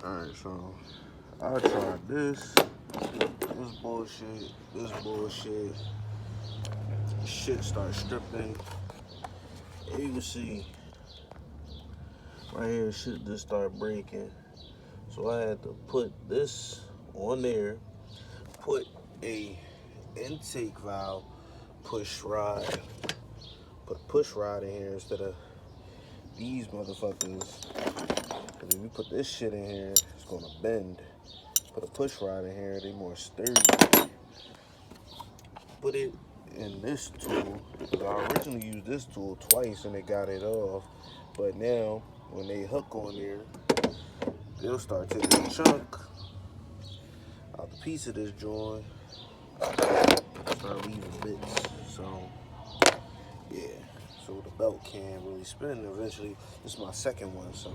Alright, so I tried this bullshit, this bullshit. Shit start stripping. And you can see right here, shit just start breaking. So I had to put this on there, put a intake valve push rod, put a push rod in here instead of these motherfuckers. Because if you put this shit in here, it's gonna bend. Put a push rod in here, they more sturdy. Put it in this tool. I originally used this tool twice and it got it off. But now, when they hook on there, they'll start taking a chunk out the piece of this joint. Start leaving bits. So, yeah. So the belt can't really spin. Eventually, this is my second one, so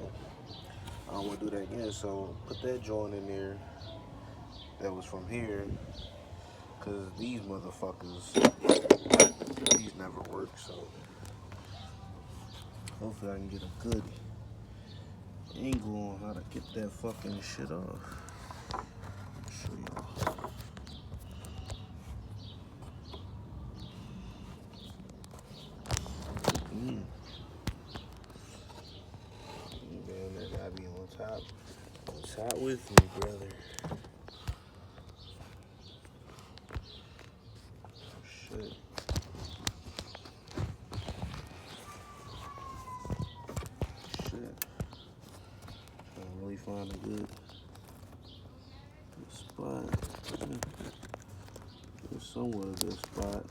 I don't want to do that again. So put that joint in there. That was from here. Because these motherfuckers, these never work. So hopefully I can get a good angle on how to get that fucking shit off. Show y'all. Man, that gotta be on top with me, brother. Shit. Trying to really find a good spot. There's somewhere a good spot.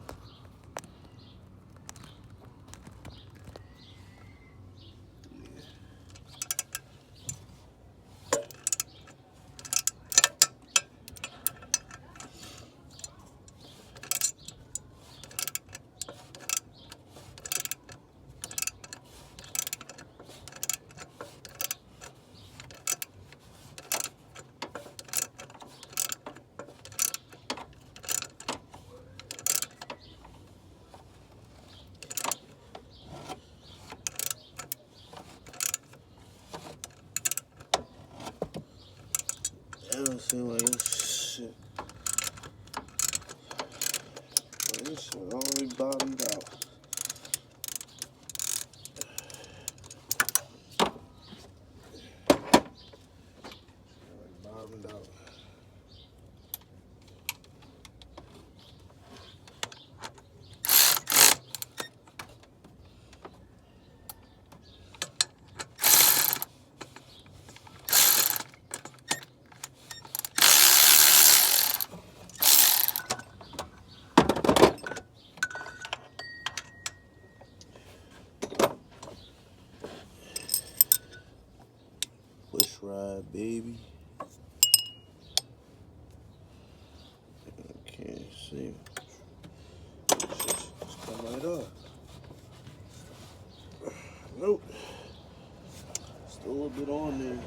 It don't seem like this shit. This shit already bottomed out. Bottomed out. Push ride, baby. Can't see. Just come right up. Nope. Still a little bit on there.